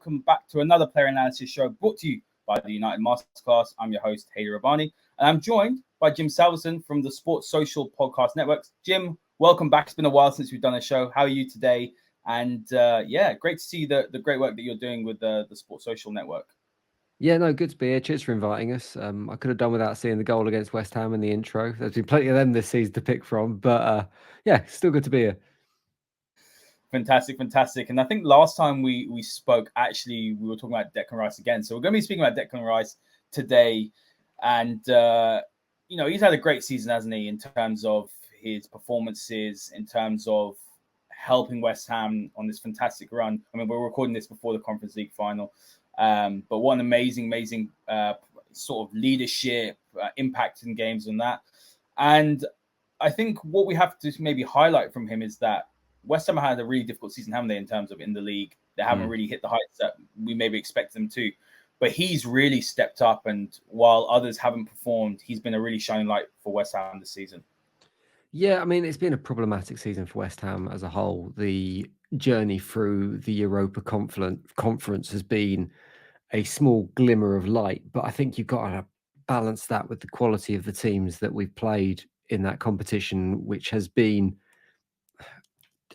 welcome back to another player analysis show brought to you by the United Masterclass. I'm your host, Haider Rubbani, and I'm joined by Jim Salveson from the Sports Social Podcast Networks. Jim, welcome back. It's been a while since we've done a show. How are you today? And great to see the great work that you're doing with the Sports Social Network. Yeah, no, good to be here. Cheers for inviting us. I could have done without seeing the goal against West Ham in the intro. There's been plenty of them this season to pick from, but still good to be here. Fantastic. And I think last time we spoke, actually, we were talking about Declan Rice again. So we're going to be speaking about Declan Rice today. And, he's had a great season, hasn't he, in terms of his performances, in terms of helping West Ham on this fantastic run. I mean, we're recording this before the Conference League final. But what an amazing sort of leadership, impact in games on that. And I think what we have to maybe highlight from him is that West Ham had a really difficult season, haven't they, in terms of in the league? They haven't really hit the heights that we maybe expect them to. But he's really stepped up, and while others haven't performed, he's been a really shining light for West Ham this season. Yeah, I mean, it's been a problematic season for West Ham as a whole. The journey through the Europa Conference has been a small glimmer of light, but I think you've got to balance that with the quality of the teams that we've played in that competition, which has been,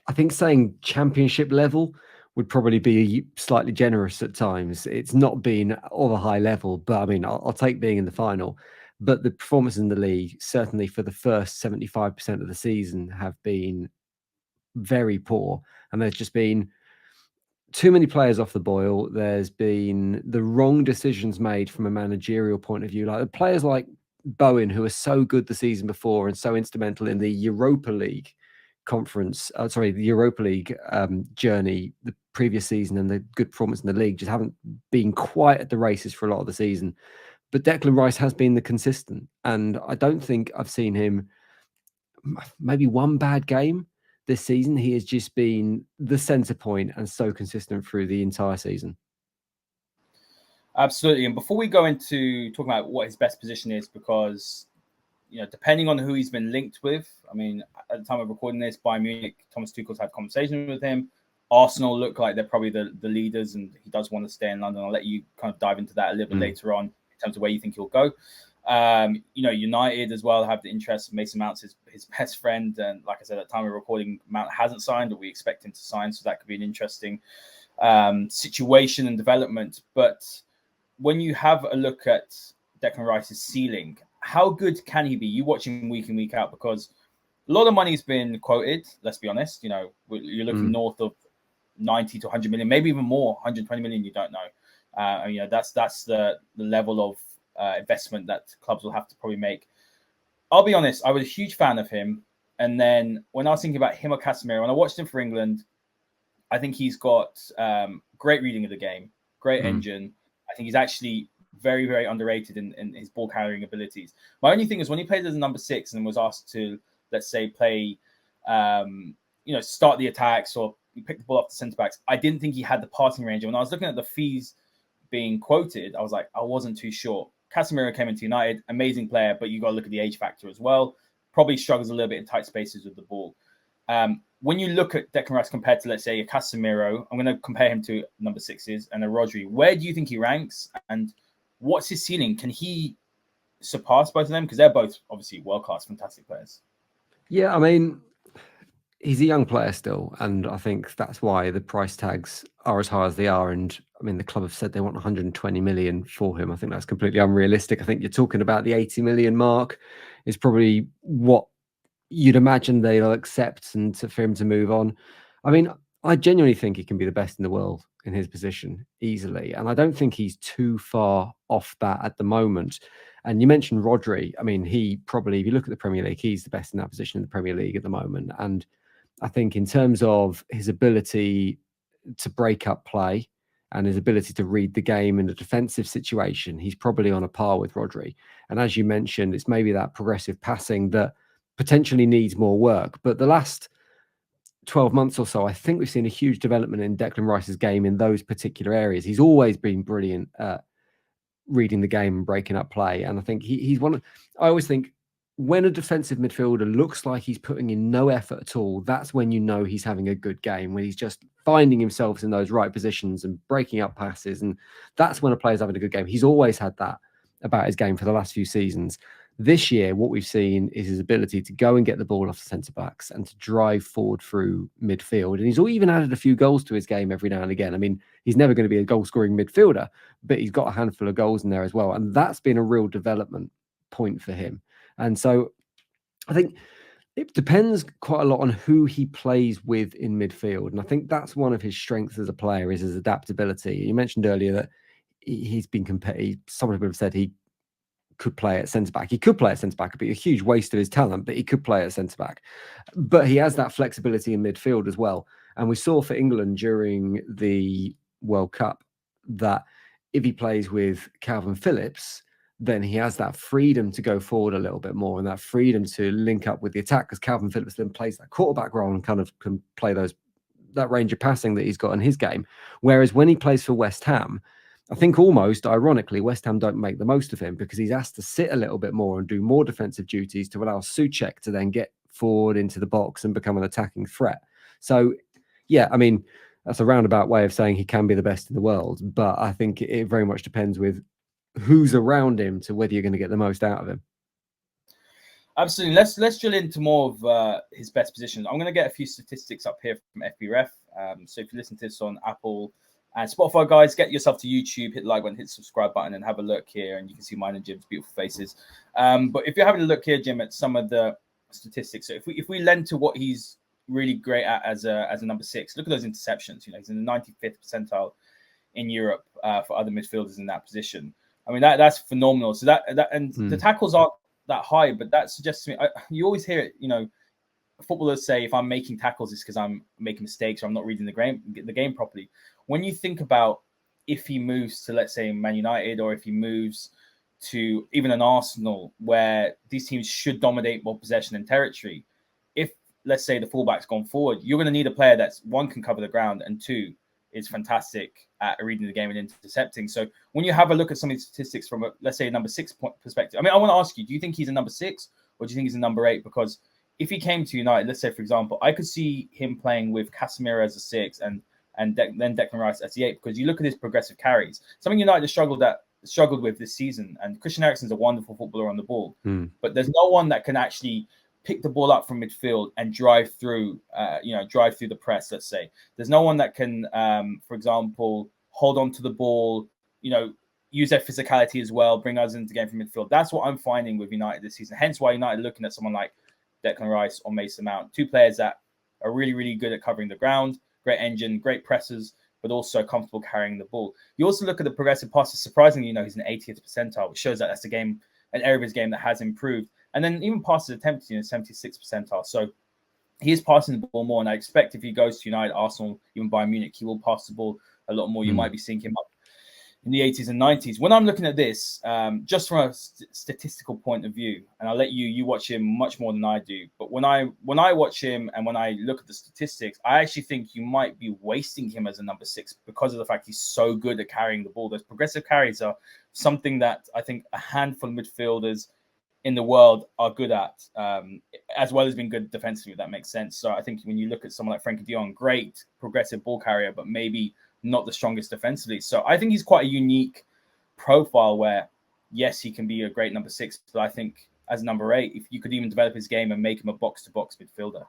I think, saying championship level would probably be slightly generous at times. It's not been of a high level, but I mean, I'll take being in the final. But the performance in the league, certainly for the first 75% of the season, have been very poor. And there's just been too many players off the boil. There's been the wrong decisions made from a managerial point of view. Like players like Bowen, who are so good the season before and so instrumental in the Europa League the Europa League journey the previous season, and the good performance in the league just haven't been quite at the races for a lot of the season. But Declan Rice has been the consistent, and I don't think I've seen him maybe one bad game this season. He has just been the centre point and so consistent through the entire season. Absolutely. And before we go into talking about what his best position is, because depending on who he's been linked with, I mean, at the time of recording this, Bayern Munich, Thomas Tuchel's had conversations with him. Arsenal look like they're probably the leaders, and he does want to stay in London. I'll let you kind of dive into that a little bit later on in terms of where you think he'll go. United as well have the interest. Mason Mount's his best friend, and like I said, at the time of recording, Mount hasn't signed, but we expect him to sign, so that could be an interesting situation and development. But when you have a look at Declan Rice's ceiling, how good can he be? You watch him week in, week out, because a lot of money's been quoted. Let's be honest. You're looking north of 90 to 100 million, maybe even more, 120 million. You don't know. That's the level of investment that clubs will have to probably make. I'll be honest. I was a huge fan of him, and then when I was thinking about him or Casemiro, when I watched him for England, I think he's got great reading of the game, great engine. I think he's actually very, very underrated in his ball carrying abilities. My only thing is when he played as a number 6 and was asked to, let's say, play, start the attacks or pick the ball off the centre backs, I didn't think he had the passing range. And when I was looking at the fees being quoted, I was like, I wasn't too sure. Casemiro came into United, amazing player, but you got to look at the age factor as well. Probably struggles a little bit in tight spaces with the ball. When you look at Declan Rice compared to, let's say, a Casemiro, I'm going to compare him to number 6s and a Rodri. Where do you think he ranks, and what's his ceiling? Can he surpass both of them? Because they're both obviously world-class, fantastic players. Yeah, I mean, he's a young player still, and I think that's why the price tags are as high as they are. And I mean, the club have said they want 120 million for him. I think that's completely unrealistic. I think you're talking about the 80 million mark is probably what you'd imagine they'll accept and for him to move on. I mean, I genuinely think he can be the best in the world in his position easily. And I don't think he's too far off that at the moment. And you mentioned Rodri. I mean, he probably, if you look at the Premier League, he's the best in that position in the Premier League at the moment. And I think in terms of his ability to break up play and his ability to read the game in a defensive situation, he's probably on a par with Rodri. And as you mentioned, it's maybe that progressive passing that potentially needs more work. But the last 12 months or so, I think we've seen a huge development in Declan Rice's game in those particular areas. He's always been brilliant at reading the game and breaking up play. And I think he's one of, I always think when a defensive midfielder looks like he's putting in no effort at all, that's when you know he's having a good game, when he's just finding himself in those right positions and breaking up passes. And that's when a player's having a good game. He's always had that about his game for the last few seasons. This year, what we've seen is his ability to go and get the ball off the centre-backs and to drive forward through midfield. And he's even added a few goals to his game every now and again. I mean, he's never going to be a goal-scoring midfielder, but he's got a handful of goals in there as well. And that's been a real development point for him. And so I think it depends quite a lot on who he plays with in midfield. And I think that's one of his strengths as a player is his adaptability. You mentioned earlier that he's been compared. Someone would have said he could play at centre back. He could play at centre back. It'd be a huge waste of his talent, but he could play at centre back. But he has that flexibility in midfield as well. And we saw for England during the World Cup that if he plays with Calvin Phillips, then he has that freedom to go forward a little bit more and that freedom to link up with the attack, because Calvin Phillips then plays that quarterback role and kind of can play that range of passing that he's got in his game. Whereas when he plays for West Ham, I think almost ironically, West Ham don't make the most of him because he's asked to sit a little bit more and do more defensive duties to allow Souček to then get forward into the box and become an attacking threat. So, yeah, I mean, that's a roundabout way of saying he can be the best in the world, but I think it very much depends with who's around him to whether you're going to get the most out of him. Absolutely. Let's drill into more of his best positions. I'm going to get a few statistics up here from FBref. So if you listen to this on Apple and Spotify, guys, get yourself to YouTube, hit the like button, hit the subscribe button, and have a look here. And you can see mine and Jim's beautiful faces. But if you're having a look here, Jim, at some of the statistics, so if we lend to what he's really great at as a number 6, look at those interceptions. He's in the 95th percentile in Europe for other midfielders in that position. I mean, that's phenomenal. So the tackles aren't that high, but that suggests to me, you always hear it, footballers say, if I'm making tackles, it's because I'm making mistakes or I'm not reading the game properly. When you think about if he moves to, let's say, Man United, or if he moves to even an Arsenal, where these teams should dominate more possession and territory, if, let's say, the fullback's gone forward, you're going to need a player that's, one, can cover the ground, and two, is fantastic at reading the game and intercepting. So when you have a look at some of these statistics from, let's say, a number 6 point perspective, I mean, I want to ask you, do you think he's a number 6 or do you think he's a number 8? Because if he came to United, let's say, for example, I could see him playing with Casemiro as a 6 and then Declan Rice as the 8, because you look at his progressive carries, something United struggled with this season. And Christian Eriksen's a wonderful footballer on the ball, but there's no one that can actually pick the ball up from midfield and drive through the press, let's say. There's no one that can, for example, hold on to the ball, use their physicality as well, bring us into the game from midfield. That's what I'm finding with United this season. Hence why United are looking at someone like Declan Rice or Mason Mount, 2 players that are really, really good at covering the ground, great engine, great pressers, but also comfortable carrying the ball. You also look at the progressive passes. Surprisingly, he's in the 80th percentile, which shows that that's an area of his game that has improved. And then even passes attempted in the 76th percentile. So he is passing the ball more. And I expect if he goes to United, Arsenal, even Bayern Munich, he will pass the ball a lot more. You might be seeing him up in the 80s and 90s. When I'm looking at this, just from a statistical point of view, and I'll let you watch him much more than I do. But when I watch him and when I look at the statistics, I actually think you might be wasting him as a number 6 because of the fact he's so good at carrying the ball. Those progressive carries are something that I think a handful of midfielders in the world are good at, as well as being good defensively, if that makes sense. So I think when you look at someone like Frenkie de Jong, great progressive ball carrier, but maybe not the strongest defensively. So I think he's quite a unique profile where, yes, he can be a great number 6, but I think as number 8, if you could even develop his game and make him a box-to-box midfielder.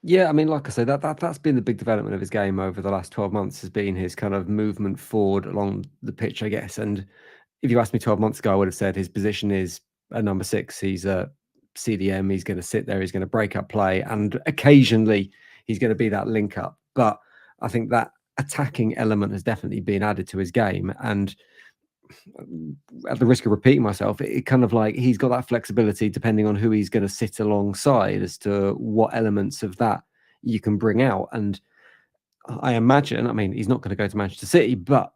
Yeah, I mean, like I said, that's been the big development of his game over the last 12 months, has been his kind of movement forward along the pitch, I guess. And if you asked me 12 months ago, I would have said his position is a number 6. He's a CDM. He's going to sit there. He's going to break up play. And occasionally he's going to be that link up. But I think that attacking element has definitely been added to his game. And at the risk of repeating myself, it kind of like he's got that flexibility depending on who he's going to sit alongside as to what elements of that you can bring out. And I imagine, I mean, he's not going to go to Manchester City, but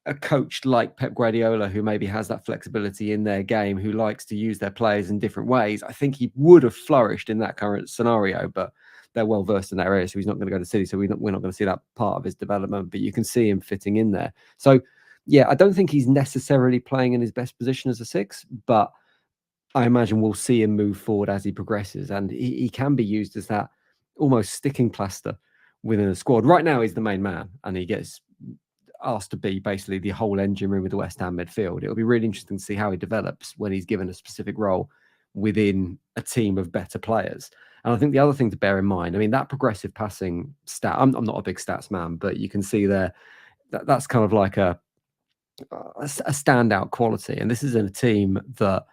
a coach like Pep Guardiola, who maybe has that flexibility in their game, who likes to use their players in different ways, I think he would have flourished in that current scenario. But they're well versed in that area, so he's not going to go to City. So we're not going to see that part of his development. But you can see him fitting in there. So yeah, I don't think he's necessarily playing in his best position as a 6, but I imagine we'll see him move forward as he progresses, and he can be used as that almost sticking plaster within a squad. Right now, he's the main man, and he gets asked to be basically the whole engine room of the West Ham midfield. It'll be really interesting to see how he develops when he's given a specific role within a team of better players. And I think the other thing to bear in mind, I mean, that progressive passing stat, I'm not a big stats man, but you can see there that's kind of like a standout quality. And this is in a team that,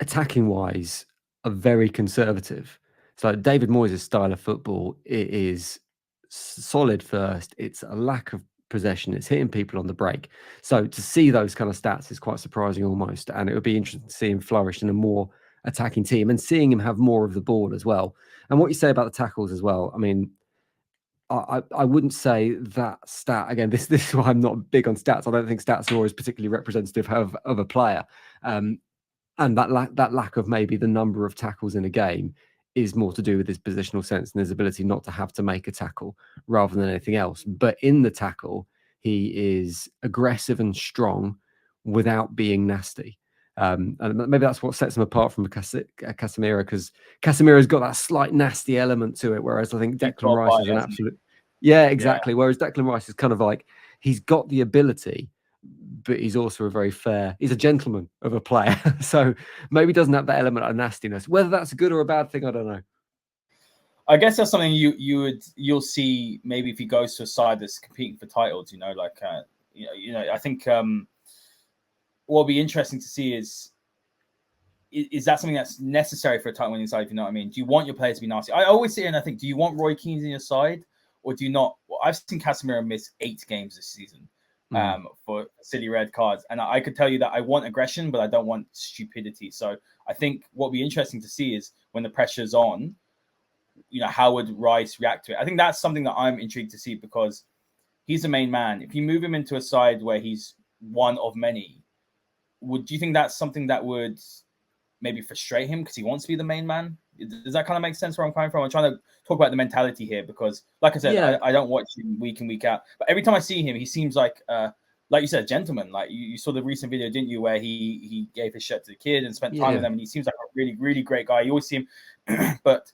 attacking wise, are very conservative. So David Moyes' style of football, it is solid first. It's a lack of possession. It's hitting people on the break. So to see those kind of stats is quite surprising almost. And it would be interesting to see him flourish in a more attacking team and seeing him have more of the ball as well. And what you say about the tackles as well, I mean, I wouldn't say that stat again. This is why I'm not big on stats. I don't think stats are always particularly representative of a player. And that lack of maybe the number of tackles in a game is more to do with his positional sense and his ability not to have to make a tackle rather than anything else. But in the tackle, he is aggressive and strong without being nasty. And maybe that's what sets him apart from Casemiro, because Casemiro's got that slight nasty element to it, whereas I think Declan Rice is an absolute... Yeah, exactly. Yeah. Whereas Declan Rice is kind of like, he's got the ability, but he's also a very fair, he's a gentleman of a player. So maybe doesn't have that element of nastiness. Whether that's a good or a bad thing, I don't know. I guess that's something you'll see maybe if he goes to a side that's competing for titles. I think what'll be interesting to see is that something that's necessary for a title winning side? If you know what I mean. Do you want your players to be nasty? I always say, and I think, do you want Roy Keane in your side, or do you not? Well, I've seen Casemiro miss 8 games this season for silly red cards, and I could tell you that I want aggression, but I don't want stupidity. So I think what'll be interesting to see is when the pressure's on, how would Rice react to it? I think that's something that I'm intrigued to see, because he's the main man. If you move him into a side where he's one of many, do you think that's something that would maybe frustrate him because he wants to be the main man? Does that kind of make sense where I'm coming from? I'm trying to talk about the mentality here, because, like I said, yeah. I don't watch him week in, week out, but every time I see him, he seems like you said, a gentleman. Like you saw the recent video, didn't you, where he gave his shirt to the kid and spent time with them, and he seems like a really, really great guy. You always see him, but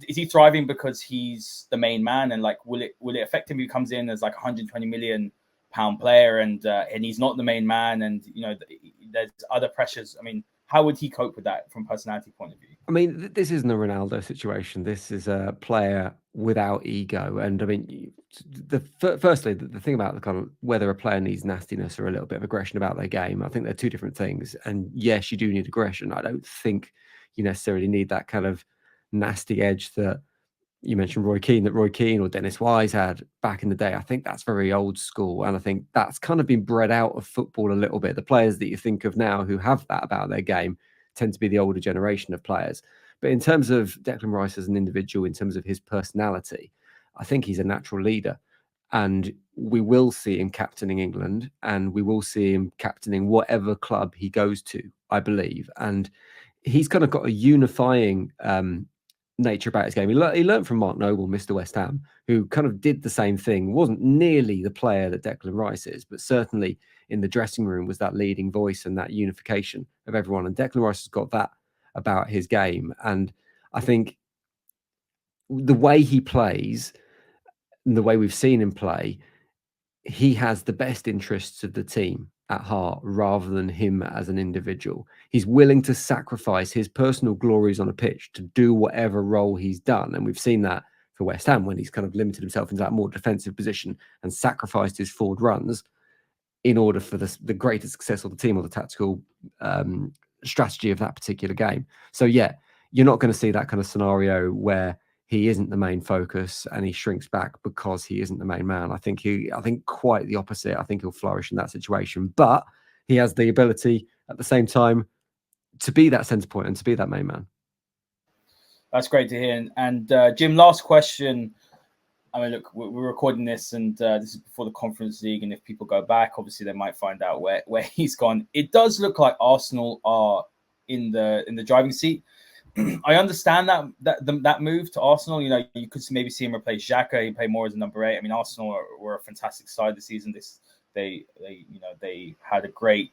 is he thriving because he's the main man? And like, will it affect him if he comes in as like 120 million pound player and he's not the main man, and there's other pressures? I mean, how would he cope with that from a personality point of view? I mean, this isn't a Ronaldo situation. This is a player without ego. And I mean, firstly, the thing about the kind of whether a player needs nastiness or a little bit of aggression about their game, I think they're two different things. And yes, you do need aggression. I don't think you necessarily need that kind of nasty edge that you mentioned Roy Keane or Dennis Wise had back in the day. I think that's very old school. And I think that's kind of been bred out of football a little bit. The players that you think of now who have that about their game tend to be the older generation of players. But in terms of Declan Rice as an individual, in terms of his personality, I think he's a natural leader. And we will see him captaining England, and we will see him captaining whatever club he goes to, I believe. And he's kind of got a unifying nature about his game. He learned from Mark Noble, Mr. West Ham, who kind of did the same thing. Wasn't nearly the player that Declan Rice is, but certainly in the dressing room was that leading voice and that unification of everyone. And Declan Rice has got that about his game. And I think the way he plays and the way we've seen him play, he has the best interests of the team at heart rather than him as an individual. He's willing to sacrifice his personal glories on a pitch to do whatever role he's done. And we've seen that for West Ham when he's kind of limited himself into that more defensive position and sacrificed his forward runs in order for the greater success of the team or the tactical strategy of that particular game. So yeah, you're not going to see that kind of scenario where he isn't the main focus and he shrinks back because he isn't the main man. I think quite the opposite. I think he'll flourish in that situation, but he has the ability at the same time to be that centre point and to be that main man. That's great to hear. And Jim, last question. I mean, look, we're recording this, and this is before the Conference League. And if people go back, obviously they might find out where he's gone. It does look like Arsenal are in the driving seat. I understand that move to Arsenal. You could maybe see him replace Xhaka. He play more as a number 8. I mean, Arsenal were a fantastic side this season. they had a great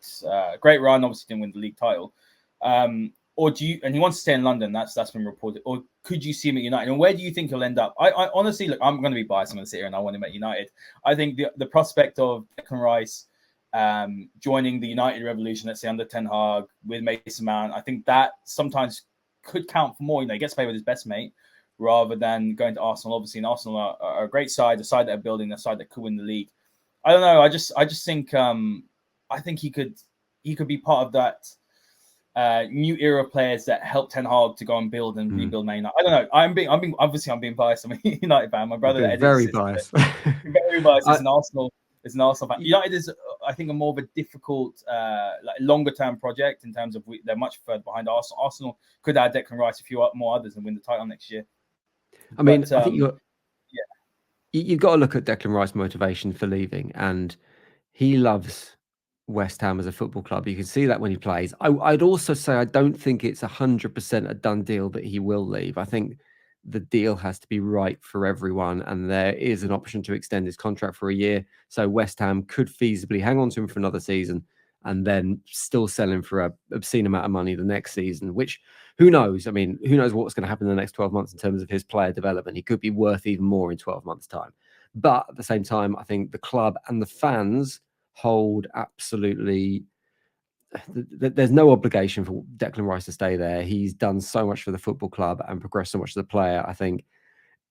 run. Obviously, didn't win the league title. Or do you? And he wants to stay in London. That's been reported. Or could you see him at United? And where do you think he'll end up? I honestly look. I'm going to be biased. I'm going to sit here and I want him at United. I think the prospect of Declan Rice joining the United revolution, let's say under Ten Hag with Mason Mount, I think that sometimes could count for more. He gets played with his best mate rather than going to Arsenal. Obviously, and Arsenal are a great side, a side that are building, a side that could win the league. I don't know. I just think I think he could be part of that new era of players that help Ten Hag to go and build and rebuild Man United. I don't know. I'm being biased. I'm a United fan. My brother very biased. Very biased. It's an Arsenal fan. United is, I think, a more of a difficult, longer term project in terms of they're much further behind Arsenal. Arsenal could add Declan Rice, a few more others, and win the title next year. I mean, I think you've got to look at Declan Rice's motivation for leaving, and he loves West Ham as a football club. You can see that when he plays. I'd also say I don't think it's 100% a done deal that he will leave. I think the deal has to be right for everyone, and there is an option to extend his contract for a year. So West Ham could feasibly hang on to him for another season and then still sell him for an obscene amount of money the next season, which, who knows? I mean, who knows what's going to happen in the next 12 months in terms of his player development? He could be worth even more in 12 months' time. But at the same time, I think the club and the fans hold absolutely... There's no obligation for Declan Rice to stay there. He's done so much for the football club and progressed so much as a player. I think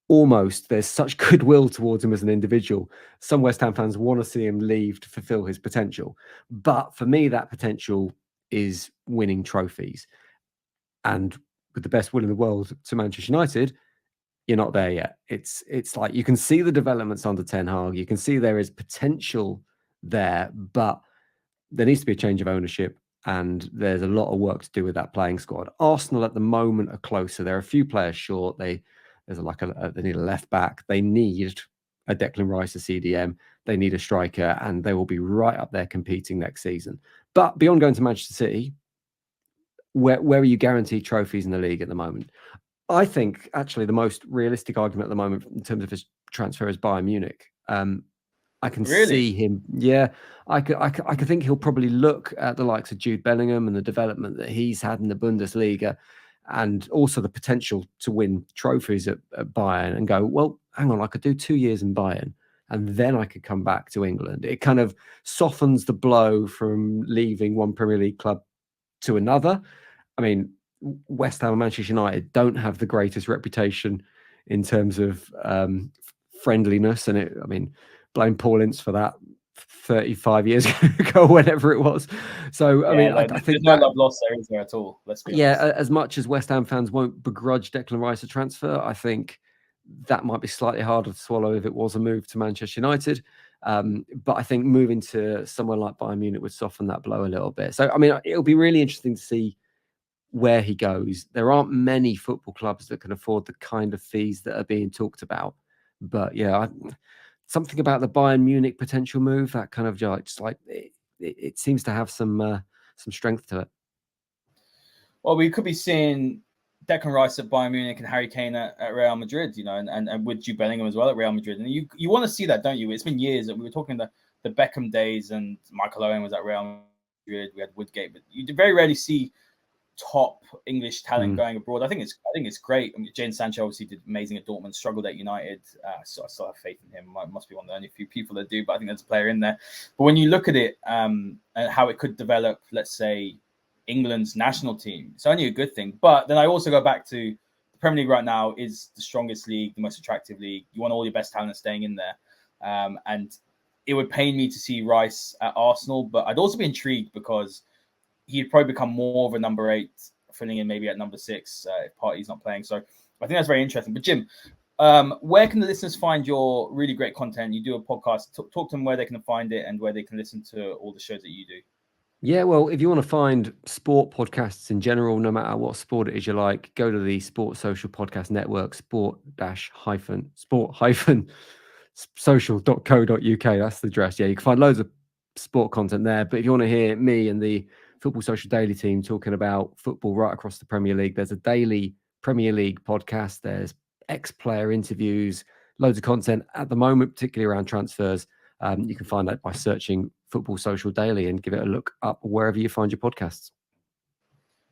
almost there's such goodwill towards him as an individual. Some West Ham fans want to see him leave to fulfill his potential. But for me, that potential is winning trophies. And with the best will in the world to Manchester United, you're not there yet. It's like you can see the developments under Ten Hag. You can see there is potential there, but there needs to be a change of ownership, and there's a lot of work to do with that playing squad. Arsenal at the moment are closer. There are a few players short. They need a left back. They need a Declan Rice, a CDM. They need a striker, and they will be right up there competing next season. But beyond going to Manchester City, where are you guaranteed trophies in the league at the moment? I think actually the most realistic argument at the moment in terms of his transfer is Bayern Munich. I can see him. Yeah, I could think he'll probably look at the likes of Jude Bellingham and the development that he's had in the Bundesliga, and also the potential to win trophies at Bayern, and go, well, hang on, I could do 2 years in Bayern, and then I could come back to England. It kind of softens the blow from leaving one Premier League club to another. I mean, West Ham and Manchester United don't have the greatest reputation in terms of friendliness, and blame Paul Ince for that 35 years ago, whenever it was. So, I think there's no love lost there, is there, at all? Let's be honest. Yeah, as much as West Ham fans won't begrudge Declan Rice a transfer, I think that might be slightly harder to swallow if it was a move to Manchester United. But I think moving to somewhere like Bayern Munich would soften that blow a little bit. So, it'll be really interesting to see where he goes. There aren't many football clubs that can afford the kind of fees that are being talked about. But yeah, something about the Bayern Munich potential move, that kind of just like it seems to have some strength to it. Well, we could be seeing Declan Rice at Bayern Munich and Harry Kane at Real Madrid, and with Jude Bellingham as well at Real Madrid. And you want to see that, don't you? It's been years that we were talking the Beckham days, and Michael Owen was at Real Madrid. We had Woodgate, but you very rarely see top English talent going abroad. I think it's great. Jadon Sancho obviously did amazing at Dortmund, struggled at United. So I still have faith in him. Must be one of the only few people that do, but I think there's a player in there. But when you look at it and how it could develop, let's say, England's national team, it's only a good thing. But then I also go back to the Premier League right now is the strongest league, the most attractive league. You want all your best talent staying in there. And it would pain me to see Rice at Arsenal, but I'd also be intrigued because he'd probably become more of a number 8, filling in maybe at number 6 if Partey's not playing. So I think that's very interesting. But Jim, where can the listeners find your really great content? You do a podcast. Talk to them where they can find it and where they can listen to all the shows that you do. Yeah, well, if you want to find sport podcasts in general, no matter what sport it is you like, go to the Sport Social Podcast Network, sport-social.co.uk. That's the address. Yeah, you can find loads of sport content there. But if you want to hear me and the Football Social Daily team talking about football right across the Premier League, there's a daily Premier League podcast. There's ex-player interviews, loads of content at the moment, particularly around transfers. You can find that by searching Football Social Daily and give it a look up wherever you find your podcasts.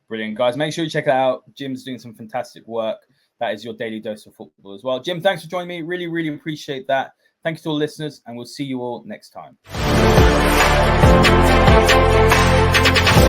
Brilliant, guys. Make sure you check it out. Jim's doing some fantastic work. That is your daily dose of football as well. Jim, thanks for joining me. Really, really appreciate that. Thank you to all listeners, and we'll see you all next time.